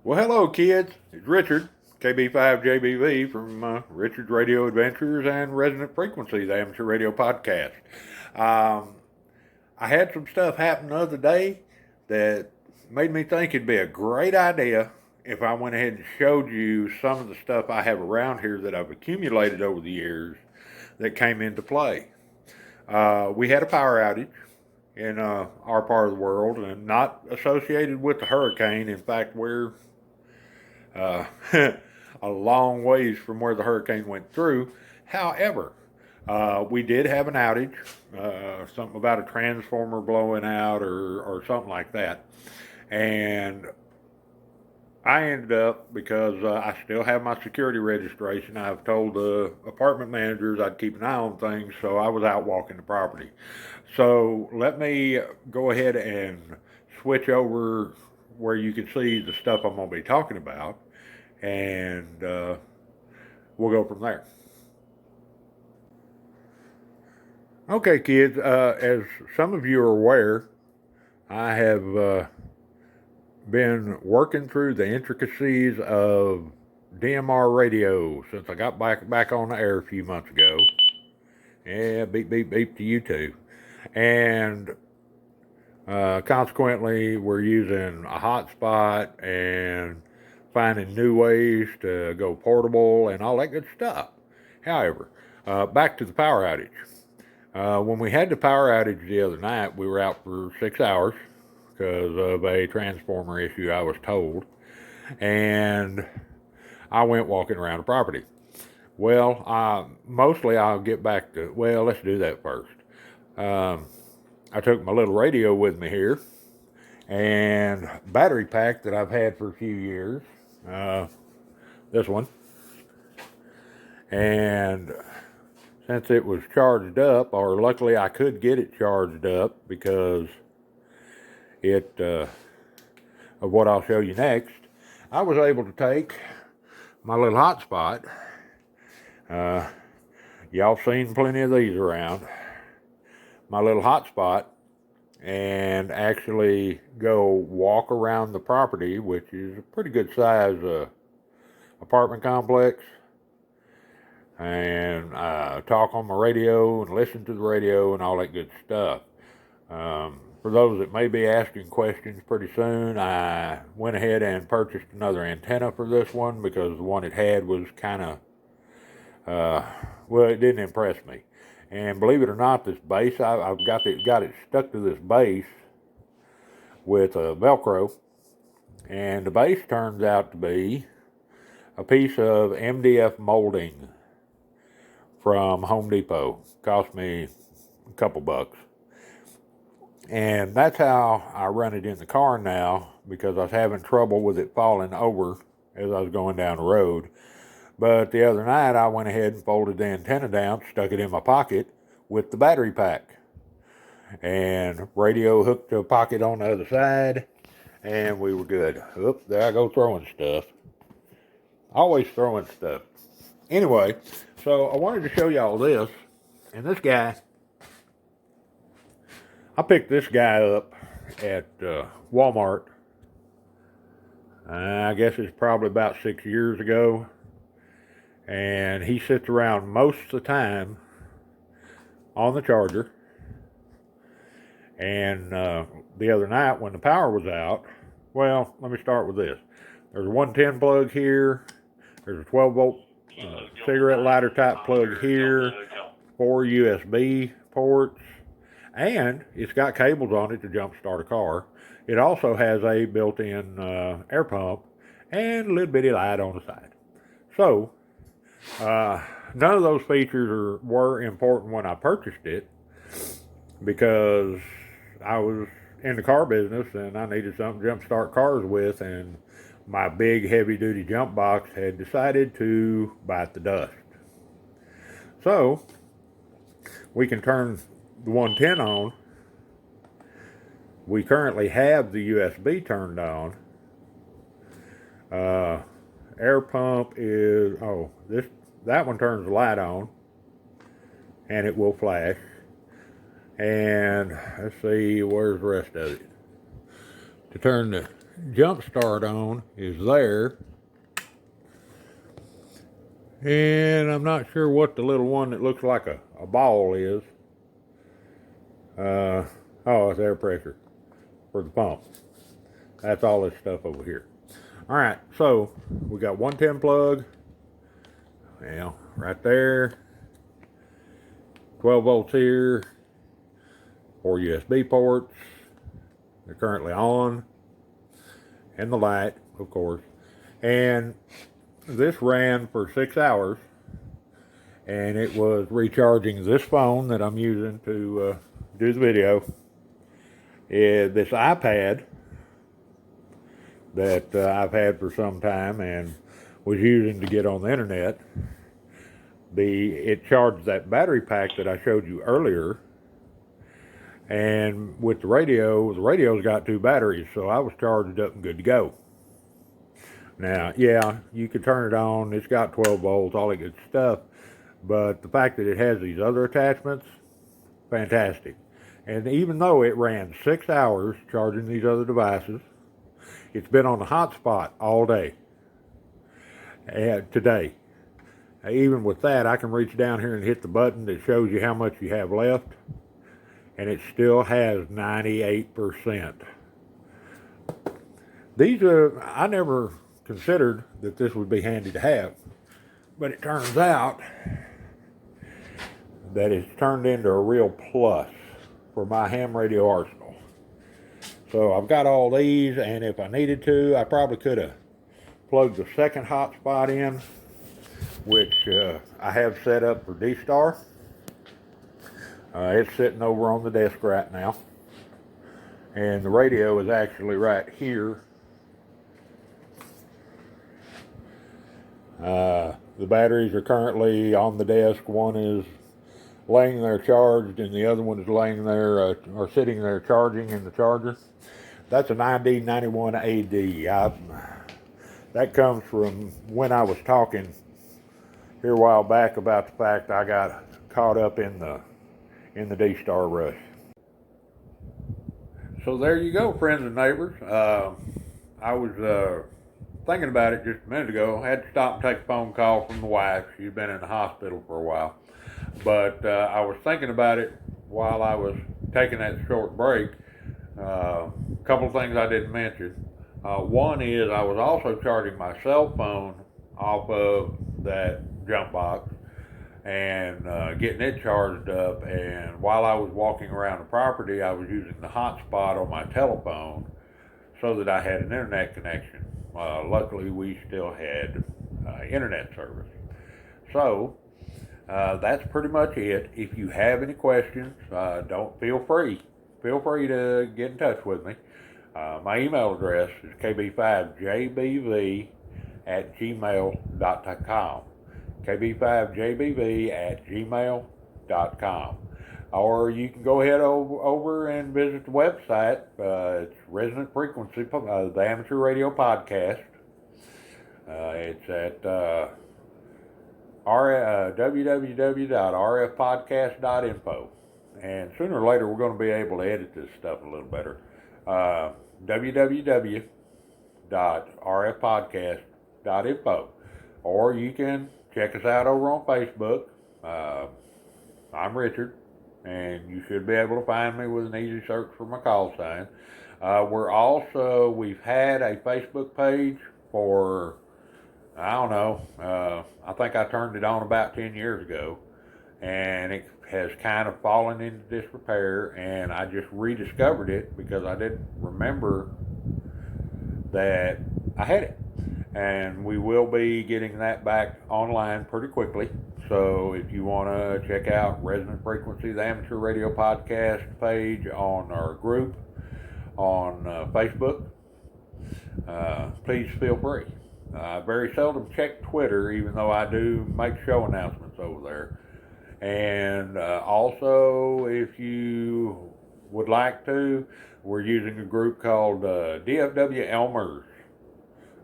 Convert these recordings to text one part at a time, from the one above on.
Well, hello, kids. It's Richard, KB5JBV from Richard's Radio Adventures and Resonant Frequencies Amateur Radio Podcast. Um, I had some stuff happen the other day that made me think it'd be a great idea if I went ahead and showed you some of the stuff I have around here that I've accumulated over the years that came into play. We had a power outage in our part of the world, and not associated with the hurricane. In fact, we're uh, a long ways from where the hurricane went through. However, we did have an outage, something about a transformer blowing out or something like that. And I ended up, because I still have my security registration, I've told the apartment managers I'd keep an eye on things, so I was out walking the property. So let me go ahead and switch over where you can see the stuff I'm going to be talking about, and we'll go from there. Okay, kids, as some of you are aware, I have been working through the intricacies of DMR radio since I got back on the air a few months ago. Yeah, beep, beep, beep to you too. And consequently, we're using a hotspot and finding new ways to go portable and all that good stuff. However, back to the power outage. When we had the power outage the other night, we were out for 6 hours because of a transformer issue, I was told. And I went walking around the property. Well, mostly I'll get back to, well, let's do that first. I took my little radio with me here and battery pack that I've had for a few years. This one. And since it was charged up, or luckily I could get it charged up because of what I'll show you next, I was able to take my little hotspot. Y'all seen plenty of these around. My little hotspot, and actually go walk around the property, which is a pretty good size apartment complex, and talk on my radio and listen to the radio and all that good stuff. For those that may be asking questions pretty soon, I went ahead and purchased another antenna for this one because the one it had was kind of, well, it didn't impress me. And believe it or not, this base, I've got it stuck to this base with a Velcro. And the base turns out to be a piece of MDF molding from Home Depot. Cost me a couple bucks. And that's how I run it in the car now, because I was having trouble with it falling over as I was going down the road. But the other night I went ahead and folded the antenna down, stuck it in my pocket with the battery pack. And radio hooked to a pocket on the other side, and we were good. Oops, there I go throwing stuff. Always throwing stuff. Anyway, so I wanted to show y'all this. And this guy, I picked this guy up at Walmart. I guess it's probably about 6 years ago. And he sits around most of the time on the charger. And the other night when the power was out, well, let me start with this. There's a 110 plug here. There's a 12 volt cigarette lighter type plug here. 4 USB ports. And it's got cables on it to jump start a car. It also has a built-in air pump and a little bitty light on the side. So, none of those features were important when I purchased it, because I was in the car business and I needed something to jump start cars with, and my big heavy duty jump box had decided to bite the dust. So we can turn the 110 on. We currently have the USB turned on. Air pump is, that one turns the light on and it will flash. And let's see, where's the rest of it? To turn the jump start on is there. And I'm not sure what the little one that looks like a ball is. Oh, it's air pressure for the pump. That's all this stuff over here. All right, so we got 110 plug, right there. 12 volts here, 4 USB ports. They're currently on, and the light, of course. And this ran for 6 hours, and it was recharging this phone that I'm using to do the video. This iPad that I've had for some time and was using to get on the internet. It charged that battery pack that I showed you earlier, and with the radio's got 2 batteries, so I was charged up and good to go. Now, yeah, you could turn it on, it's got 12 volts, all that good stuff, but the fact that it has these other attachments, fantastic. And even though it ran 6 hours charging these other devices, it's been on the hotspot all day, today. Even with that, I can reach down here and hit the button that shows you how much you have left, and it still has 98%. These I never considered that this would be handy to have, but it turns out that it's turned into a real plus for my ham radio arsenal. So I've got all these, and if I needed to, I probably could have plugged the second hotspot in, which I have set up for D-Star. It's sitting over on the desk right now, and the radio is actually right here. The batteries are currently on the desk. One is laying there charged, and the other one is laying there or sitting there charging in the charger. That's a 9091AD. That comes from when I was talking here a while back about the fact I got caught up in the D-Star rush. So there you go, friends and neighbors. I was thinking about it just a minute ago. I had to stop and take a phone call from the wife. She'd been in the hospital for a while. But I was thinking about it while I was taking that short break. A couple of things I didn't mention. One is I was also charging my cell phone off of that jump box and getting it charged up. And while I was walking around the property, I was using the hotspot on my telephone so that I had an internet connection. Luckily, we still had internet service. So that's pretty much it. If you have any questions, don't feel free to get in touch with me. My email address is kb5jbv@gmail.com. kb5jbv@gmail.com. Or you can go ahead over and visit the website. It's Resonant Frequency, the Amateur Radio Podcast. It's at www.rfpodcast.info. And sooner or later, we're going to be able to edit this stuff a little better. www.rfpodcast.info. Or you can check us out over on Facebook. I'm Richard, and you should be able to find me with an easy search for my call sign. We've had a Facebook page for, I don't know, I think I turned it on about 10 years ago, and it has kind of fallen into disrepair, and I just rediscovered it because I didn't remember that I had it. And we will be getting that back online pretty quickly. So if you want to check out Resonant Frequency, the Amateur Radio Podcast page on our group on Facebook, please feel free. I very seldom check Twitter, even though I do make show announcements over there. And also, if you would like to, we're using a group called DFW Elmers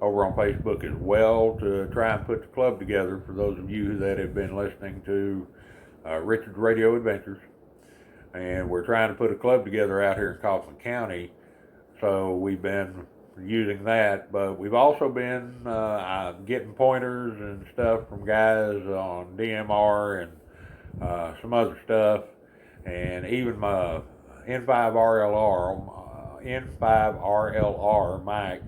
over on Facebook as well to try and put the club together for those of you that have been listening to Richard's Radio Adventures. And we're trying to put a club together out here in Kaufman County. So we've been using that, but we've also been getting pointers and stuff from guys on DMR and some other stuff, and even my N5RLR Mike,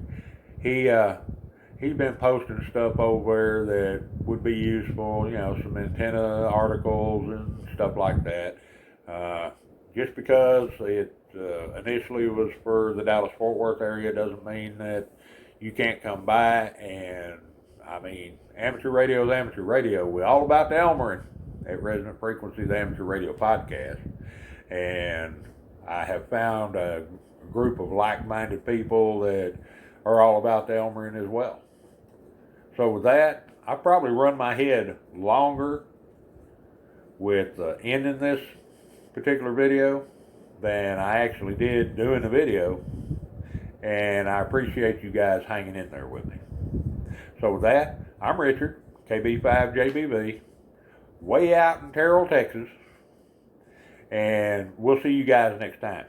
he's been posting stuff over there that would be useful, some antenna articles and stuff like that. Just because it initially was for the Dallas-Fort Worth area doesn't mean that you can't come by. And I mean, amateur radio is amateur radio. We're all about the Elmering at Resonant Frequencies Amateur Radio Podcast. And I have found a group of like-minded people that are all about the Elmering as well. So with that, I probably run my head longer with ending this particular video than I actually did doing the video, and I appreciate you guys hanging in there with me. So with that, I'm Richard, KB5JBV, way out in Terrell, Texas, and we'll see you guys next time.